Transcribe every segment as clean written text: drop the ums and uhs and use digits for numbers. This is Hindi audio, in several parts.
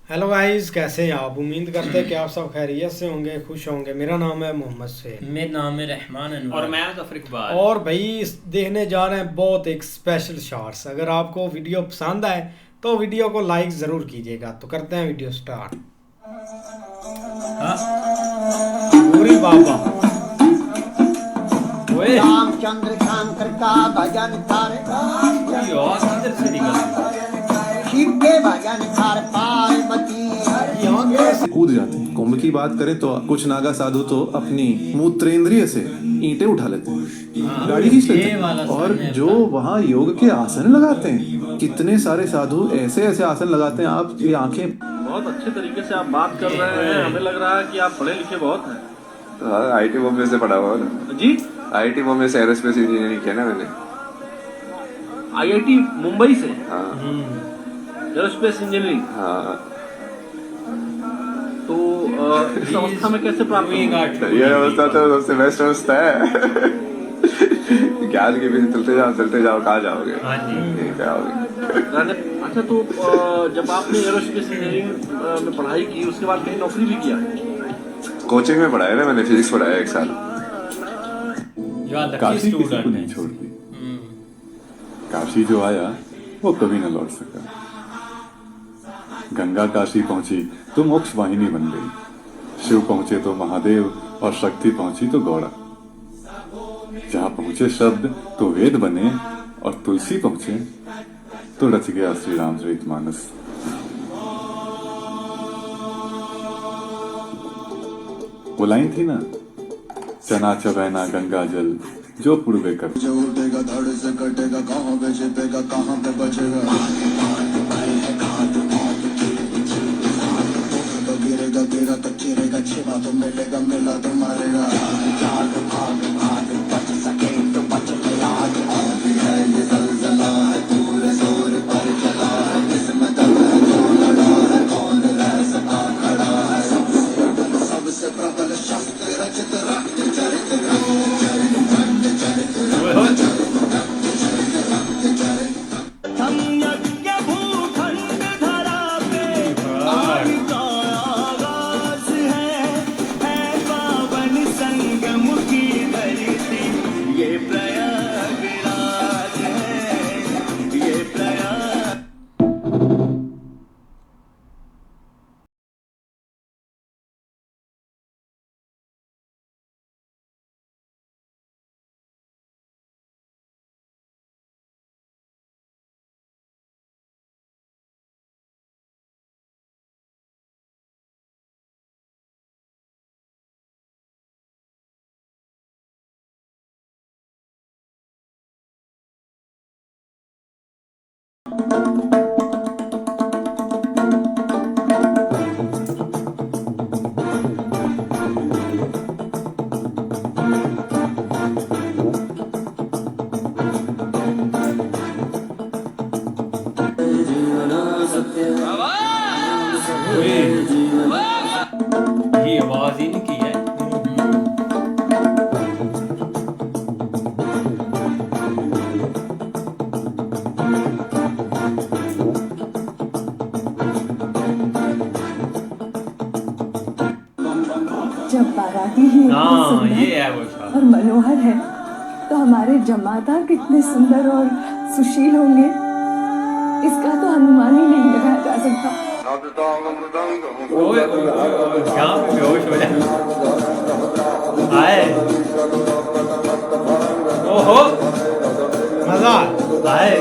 हेलो गाइस, कैसे हैं आप? उम्मीद करते हैं कि आप सब खैरियत से होंगे, खुश होंगे। मेरा नाम है मोहम्मद से। मेरा नाम है रहमान और अनवर। मैं जफर इकबाल। और भाई देखने जा रहे हैं बहुत एक स्पेशल शॉट्स। अगर आपको वीडियो पसंद आए तो वीडियो को लाइक ज़रूर कीजिएगा। तो करते हैं वीडियो स्टार्ट। हाँ। गौरी बाबा। ओए, रामचंद्र शंकर का भजन कर ये आवाज किधर से निकल रही है? शिव के भजन कर पार्वती यहाँ कैसे? कूद जाते हैं। कुंभ की बात करें तो कुछ नागा साधु तो अपनी मूत्रेंद्रिय से ईंटें उठा लेते हैं, गाड़ी खींच लेते ये हैं। वाला और सीन है जो अपना। वहाँ योग के आसन लगाते हैं, कितने सारे साधु ऐसे ऐसे आसन लगाते हैं, आप ये आंखें। बहुत अच्छे तरीके से आप बात कर रहे हैं। हमें लग रहा है कि आप पढ़े लिखे बहुत हैं। हाँ, आईटी बॉम्बे से पढ़ा हुआ ना। जी। आईटी बॉम्बे से एरोस्पेस इंजीनियरिंग किया ना मैंने। आईआईटी मुंबई से हाँ एरोस्पेस इंजीनियरिंग। हाँ। तो इस अवस्था में कैसे प्राप्त हुई? ये अवस्था तो सबसे बेस्ट अवस्था है। ज्ञान के पीछे चलते जाओ कहाँ जाओगे? हाँ जी। ये क्या होगे? अच्छा, तो जब आपने एरोस्पेस इंजीनियरिंग में पढ़ाई की, उसके बाद कहीं नौकरी भी किया? कोचिंग में पढ़ाया ना मैंने, फिजिक्स पढ़ाया 1 साल। याद रखिए काशी किसी को स्टूडेंट नहीं है। छोड़ती। काशी जो आया वो कभी न लौट सका। गंगा काशी पहुंची तो मोक्ष वाहिनी बन गई। शिव पहुंचे तो महादेव, और शक्ति पहुंची तो गौड़ा। जहां पहुंचे शब्द तो वेद बने, और तुलसी पहुंचे तो रच गया श्री रामचरितमानस। वो लाइन थी ना, चना चबैना गंगा जल जो पूर्वे कर। जो उठेगा धड़ से कटेगा, कहाँ पे छिपेगा कहाँ पे बचेगा। तो गिरेगा गिरा तो चिरेगा, छिपा तो मिलेगा मिला तो मारेगा। भाग भाग भाग बच सके तो बच ले आज। अभी है ये जलजला है, पूरे जोर पर चला है। किस्मत में जो लड़ा है, कौन रह सका खड़ा है। सबसे प्रबल शस्त्र रचित रक्त चरित ये आवाज इनकी है। जब बाराती ही इतने हाँ, सुंदर ये है वो शॉट। और मनोहर है, तो हमारे जमाता कितने सुंदर और सुशील होंगे, इसका तो अनुमान ही नहीं लगाया जा सकता। ओए ओए ओए ओए, यहाँ पे बेहोश हो जाए। आए। ओहो। मजा। आए।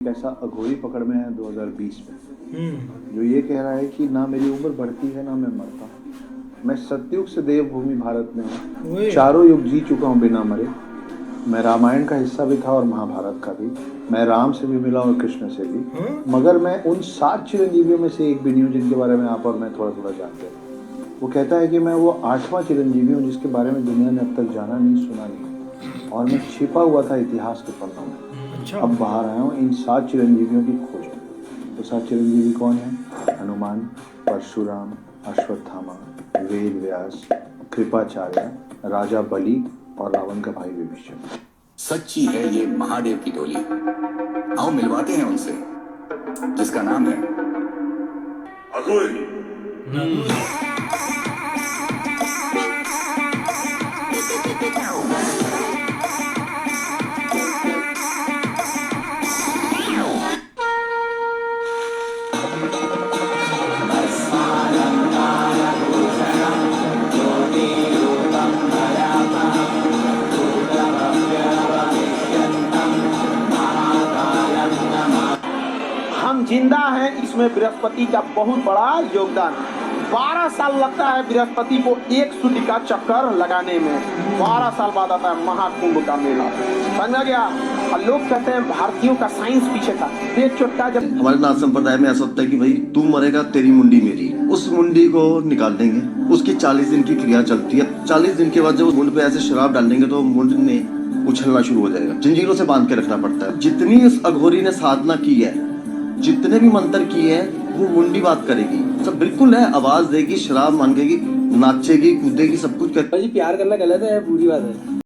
कैसा अघोरी पकड़ में है 2020 में, जो ये कह रहा है कि ना मेरी उम्र बढ़ती है ना मैं मरता हूँ। मैं सतयुग से देवभूमि भारत में हूँ, चारों युग जी चुका हूँ बिना मरे। मैं रामायण का हिस्सा भी था और महाभारत का भी। मैं राम से भी मिला और कृष्ण से भी, मगर मैं उन 7 चिरंजीवियों में से एक भी नहीं हूँ जिनके बारे में आप और मैं थोड़ा थोड़ा जानते हैं। वो कहता है कि मैं वो 8वां चिरंजीवी हूँ जिसके बारे में दुनिया ने अब तक जाना नहीं सुना नहीं, और मैं छिपा हुआ था इतिहास के पन्नों में। अब बाहर आया हूँ इन 7 चिरंजीवियों की खोज में। तो 7 चिरंजीवी कौन है? हनुमान, परशुराम, अश्वत्थामा, वेद व्यास, कृपाचार्य, राजा बलि और रावण का भाई विभीषण। सच्ची है ये महादेव की टोली। आओ मिलवाते हैं उनसे, जिसका नाम है अघोरी। हम जिंदा हैं, इसमें बृहस्पति का बहुत बड़ा योगदान है। 12 साल लगता है बृहस्पति को एक सूर्य का चक्कर लगाने में। 12 साल बाद आता है महाकुंभ का मेला। समझ गया? और लोग कहते हैं भारतीयों का साइंस पीछे था। एक चुटका जब हमारे नाथ संप्रदाय में ऐसा होता है कि भाई तू मरेगा तेरी मुंडी मेरी, उस मुंडी को निकाल देंगे। उसकी 40 दिन की क्रिया चलती है। 40 दिन के बाद जब मुंड पे ऐसे शराब डालेंगे तो मुंड में उछलना शुरू हो जाएगा। जंजीरों से बांध के रखना पड़ता है। जितनी उस अघोरी ने साधना की है, जितने भी मंत्र किए हैं, वो मुंडी बात करेगी। सब बिल्कुल है, आवाज देगी, शराब मांगेगी, नाचेगी, कूदेगी, सब कुछ करेगी। प्यार करना गलत है, बुरी बात है।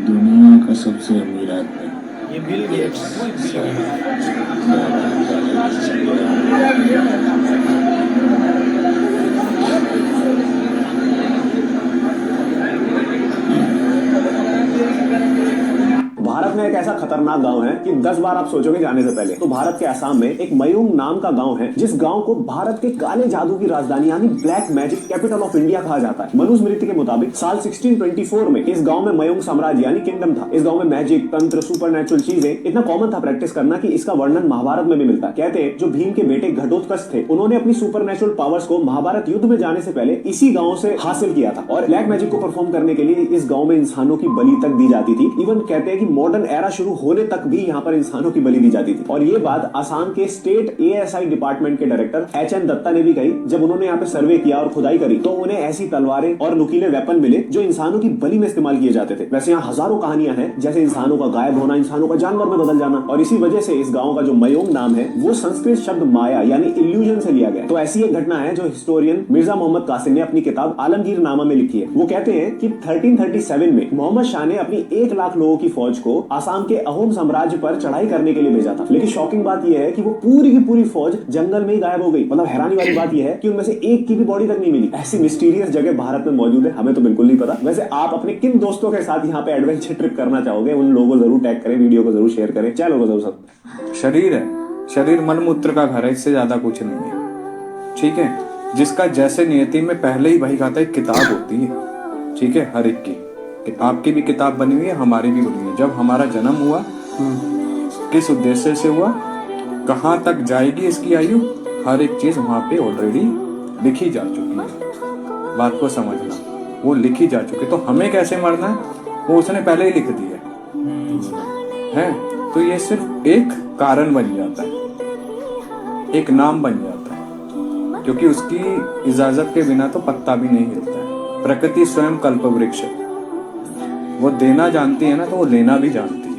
दुनिया का सबसे अमीर आदमी ये बिल गेट्स। भारत में एक ऐसा खतरनाक गांव है कि 10 बार आप सोचोगे जाने से पहले। तो भारत के असम में एक मयूंग नाम का गांव है, जिस गांव को भारत के काले जादू की राजधानी यानी black magic capital of India कहा जाता है। मनुस्मृति के मुताबिक साल 1624 में इस गांव में मयूंग साम्राज्य यानी किंगडम था। इस गांव में मैजिक, तंत्र, सुपरनेचुरल चीजें इतना कॉमन था प्रैक्टिस करना कि इसका वर्णन महाभारत में भी मिलता है। कहते हैं जो भीम के बेटे घटोत्कच थे, उन्होंने अपनी सुपरनेचुरल पावर्स को महाभारत युद्ध में जाने से पहले इसी गांव से हासिल किया था। और ब्लैक मैजिक को परफॉर्म करने के लिए इस गांव में इंसानों की बलि तक दी जाती थी। इवन कहते हैं कि मॉडर्न एरा शुरू होने तक भी यहाँ पर इंसानों की बलि दी जाती थी। और ये बात आसाम के स्टेट एएसआई डिपार्टमेंट के डायरेक्टर एचएन दत्ता ने भी कही। जब उन्होंने यहाँ पे सर्वे किया और खुदाई करी तो उन्हें ऐसी तलवारें और नुकीले वेपन मिले जो इंसानों की बलि में इस्तेमाल किए जाते थे। वैसे यहाँ हजारों कहानियां हैं, जैसे इंसानों का गायब होना, इंसानों का जानवर में बदल जाना। और इसी वजह से इस गांव का जो मयोंग नाम है वो संस्कृत शब्द माया यानी इल्यूजन से लिया गया। तो ऐसी एक घटना है जो हिस्टोरियन मिर्जा मोहम्मद कासिम ने अपनी किताब आलमगीर नामा में लिखी है। वो कहते हैं कि 1337 में मोहम्मद शाह ने अपनी 1 लाख लोगों की फौज को आसाम के अहोम साम्राज्य पर चढ़ाई करने के लिए भेजा था। लेकिन शॉकिंग बात यह है कि वो पूरी की पूरी फौज जंगल में ही गायब हो गई। मतलब हैरानी वाली बात यह है कि उनमें से एक की भी बॉडी तक नहीं मिली। ऐसी मिस्टीरियस जगह भारत में मौजूद है, हमें तो बिल्कुल नहीं पता। वैसे आप अपने किन दोस्तों के साथ यहाँ पे एडवेंचर ट्रिप करना चाहोगे, उन लोगों को जरूर टैग करें, वीडियो को जरूर शेयर करें। चलो जरूर सब शरीर है, शरीर मन मूत्र का घर है, इससे ज्यादा कुछ नहीं है। ठीक है, जिसका जैसे नियति में पहले ही वही कहता है किताब होती है। ठीक है, हर एक की, आपकी भी किताब बनी हुई है, हमारी भी बनी हुई है। जब हमारा जन्म हुआ किस उद्देश्य से हुआ, कहाँ तक जाएगी इसकी आयु, हर एक चीज वहां पे ऑलरेडी लिखी जा चुकी है। बात को समझना, वो लिखी जा चुकी है। तो हमें कैसे मरना है वो उसने पहले ही लिख दिया है। तो ये सिर्फ एक कारण बन जाता है, एक नाम बन जाता है, क्योंकि उसकी इजाजत के बिना तो पत्ता भी नहीं हिलता है। प्रकृति स्वयं कल्प वृक्ष, वो देना जानती है ना, तो वो लेना भी जानती है।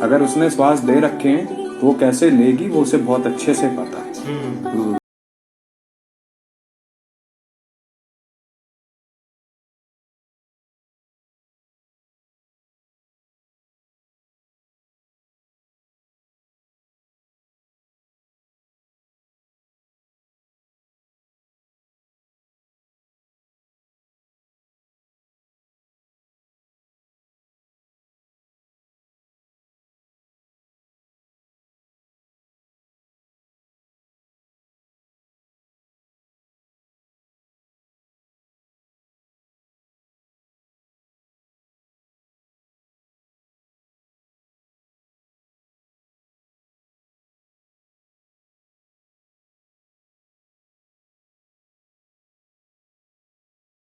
अगर उसने श्वास दे रखे हैं तो वो कैसे लेगी वो उसे बहुत अच्छे से पता है।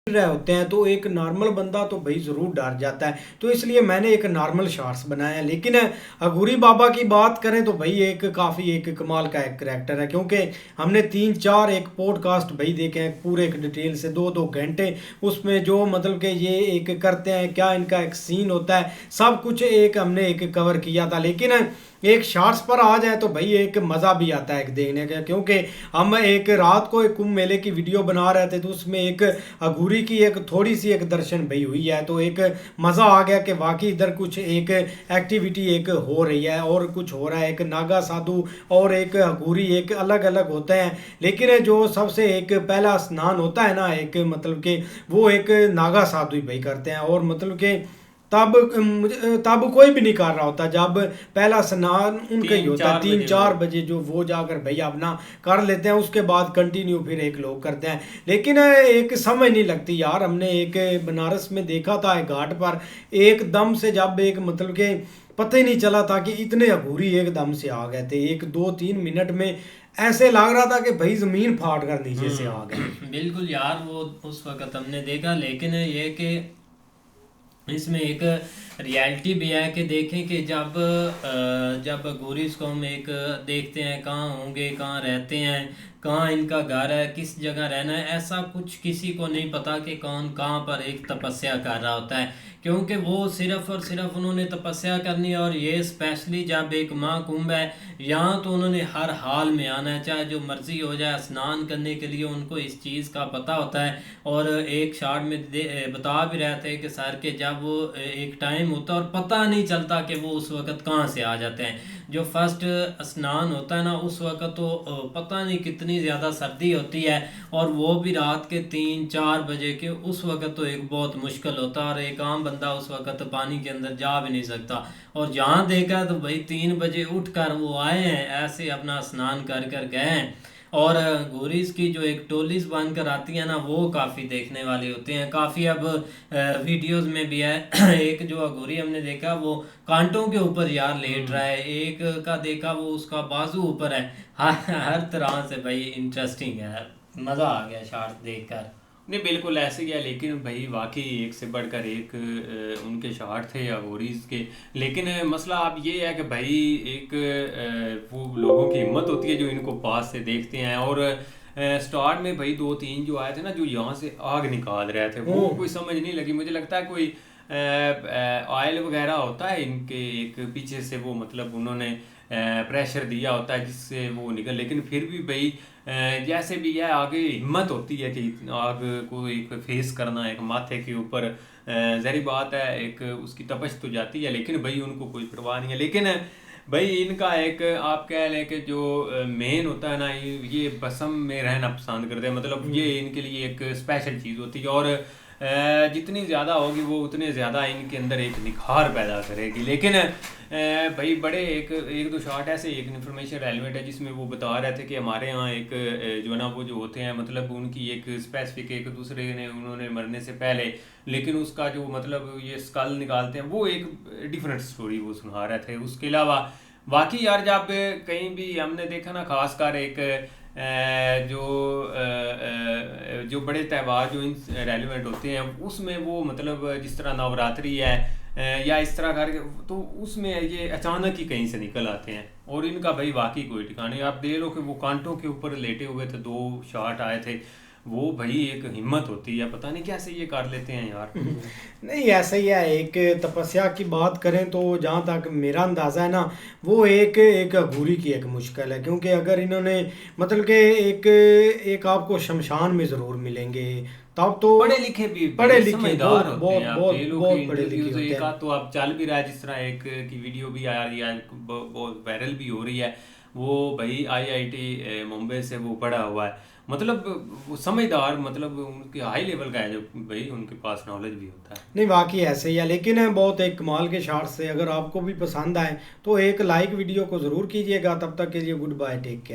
रहे होते हैं तो एक नॉर्मल बंदा तो भाई ज़रूर डर जाता है, तो इसलिए मैंने एक नॉर्मल शॉर्ट्स बनाया। लेकिन अघोरी बाबा की बात करें तो भाई एक काफ़ी एक कमाल का एक करैक्टर है, क्योंकि हमने 3-4 एक पॉडकास्ट भाई देखे हैं पूरे एक डिटेल से 2-2 घंटे, उसमें जो मतलब कि ये एक करते हैं क्या इनका एक सीन होता है सब कुछ एक हमने एक कवर किया था। लेकिन एक शॉर्ट्स पर आ जाए तो भाई एक मज़ा भी आता है एक देखने का, क्योंकि हम एक रात को एक कुंभ मेले की वीडियो बना रहे थे तो उसमें एक अघोरी की एक थोड़ी सी एक दर्शन भाई हुई है, तो एक मज़ा आ गया कि वाकई इधर कुछ एक एक्टिविटी एक हो रही है और कुछ हो रहा है। एक नागा साधु और एक अघोरी एक अलग अलग होते हैं, लेकिन जो सबसे एक पहला स्नान होता है ना एक मतलब कि वो एक नागा साधु ही भाई करते हैं, और मतलब कि तब कोई भी नहीं कर रहा होता, जब पहला स्नान उनका ही होता है 3-4 बजे जो वो जाकर भैया अपना कर लेते हैं, उसके बाद कंटिन्यू फिर एक लोग करते हैं। लेकिन एक समझ नहीं लगती यार, हमने एक बनारस में देखा था एक घाट पर एकदम से जब एक मतलब के पता ही नहीं चला था कि इतने अघोरी एकदम से आ गए थे, 1-2-3 मिनट में ऐसे लग रहा था कि भाई ज़मीन फाड़ कर नीचे से आ गए। बिल्कुल यार, वो उस वक्त हमने देखा, लेकिन ये कि इसमें एक रियलिटी भी है कि देखें कि जब अघोरीज़ को हम एक देखते हैं कहाँ होंगे, कहाँ रहते हैं, कहाँ इनका घर है, किस जगह रहना है, ऐसा कुछ किसी को नहीं पता कि कौन कहाँ पर एक तपस्या कर रहा होता है, क्योंकि वो सिर्फ़ और सिर्फ उन्होंने तपस्या करनी है। और ये स्पेशली जब एक महाकुंभ है यहाँ तो उन्होंने हर हाल में आना है, चाहे जो मर्ज़ी हो जाए। स्नान करने के लिए उनको इस चीज़ का पता होता है, और एक शॉर्ट में बता भी रहे थे कि सर के जब वो एक टाइम होता है और पता नहीं चलता कि वो उस वक़्त कहाँ से आ जाते हैं। जो फर्स्ट स्नान होता है ना उस वक़्त तो पता नहीं कितनी ज़्यादा सर्दी होती है, और वो भी रात के 3-4 बजे के, उस वक़्त तो एक बहुत मुश्किल होता है, और एक आम बंदा उस वक़्त पानी के अंदर जा भी नहीं सकता। और जहाँ देखा तो भाई 3 बजे उठकर वो आए हैं, ऐसे अपना स्नान कर कर गए हैं। और अघोरीज़ की जो एक टोलीज बन कर आती है ना वो काफ़ी देखने वाली होती हैं, काफ़ी अब वीडियोस में भी है। एक जो अघोरी हमने देखा वो कांटों के ऊपर यार लेट रहा है, एक का देखा वो उसका बाजू ऊपर है। हर तरह से भाई इंटरेस्टिंग है, मज़ा आ गया शॉर्ट्स देखकर। नहीं बिल्कुल ऐसे ही है, लेकिन भाई वाकई एक से बढ़कर एक उनके शॉट थे अघोरीज़ के। लेकिन मसला अब ये है कि भाई एक वो लोगों की हिम्मत होती है जो इनको पास से देखते हैं। और स्टार्ट में भाई 2-3 जो आए थे ना जो यहाँ से आग निकाल रहे थे, वो कोई समझ नहीं लगी। मुझे लगता है कोई ऑयल वगैरह होता है इनके एक पीछे से, वो मतलब उन्होंने प्रेशर दिया होता है जिससे वो निकल। लेकिन फिर भी भाई जैसे भी है आगे हिम्मत होती है कि आग को एक फेस करना, एक माथे के ऊपर ज़ाहिर बात है एक उसकी तपश तो जाती है, लेकिन भाई उनको कोई परवाह नहीं है। लेकिन भाई इनका एक आप कह लें कि जो मेन होता है ना ये बसम में रहना पसंद करते हैं, मतलब ये इनके लिए एक स्पेशल चीज़ होती है, और जितनी ज़्यादा होगी वो उतने ज़्यादा इनके अंदर एक निखार पैदा करेगी। लेकिन भाई बड़े एक दो शॉट ऐसे एक इन्फॉर्मेशन रेलिवेंट है जिसमें वो बता रहे थे कि हमारे यहाँ एक जो है ना वो जो होते हैं मतलब उनकी एक स्पेसिफिक एक दूसरे ने उन्होंने मरने से पहले, लेकिन उसका जो मतलब ये स्कल निकालते हैं वो एक डिफरेंट स्टोरी वो सुना रहे थे। उसके अलावा बाकी यार जब कहीं भी हमने देखा ना खासकर एक जो बड़े त्यौहार जो इन रेलिवेंट होते हैं उसमें वो मतलब जिस तरह नवरात्रि है या इस तरह करके, तो उसमें ये अचानक ही कहीं से निकल आते हैं और इनका भाई वाकई कोई ठिकाने। आप देख लो कि वो कांटों के ऊपर लेटे हुए थे, 2 शॉट आए थे, वो भाई एक हिम्मत होती है, पता नहीं कैसे ये कर लेते हैं यार। नहीं ऐसा ही है, एक तपस्या की बात करें तो जहाँ तक मेरा अंदाज़ा है ना वो एक अघोरी की एक मुश्किल है, क्योंकि अगर इन्होंने मतलब कि एक आपको शमशान में ज़रूर मिलेंगे तब तो पढ़े लिखे भी पढ़े लिखे समझदार होते हैं, बहुत पढ़े लिखे होते हैं। तो अब चल भी रहा है, जिस तरह एक की वीडियो भी आ रही है बहुत वायरल भी हो रही है, वो भाई IIT मुंबई से वो पढ़ा हुआ है, मतलब वो समझदार, मतलब उनके हाई लेवल का है जो भाई उनके पास नॉलेज भी होता है। नहीं वाकई ऐसे ही है, लेकिन बहुत एक कमाल के शॉट्स से अगर आपको भी पसंद आए तो एक लाइक वीडियो को ज़रूर कीजिएगा। तब तक के लिए गुड बाय, टेक केयर।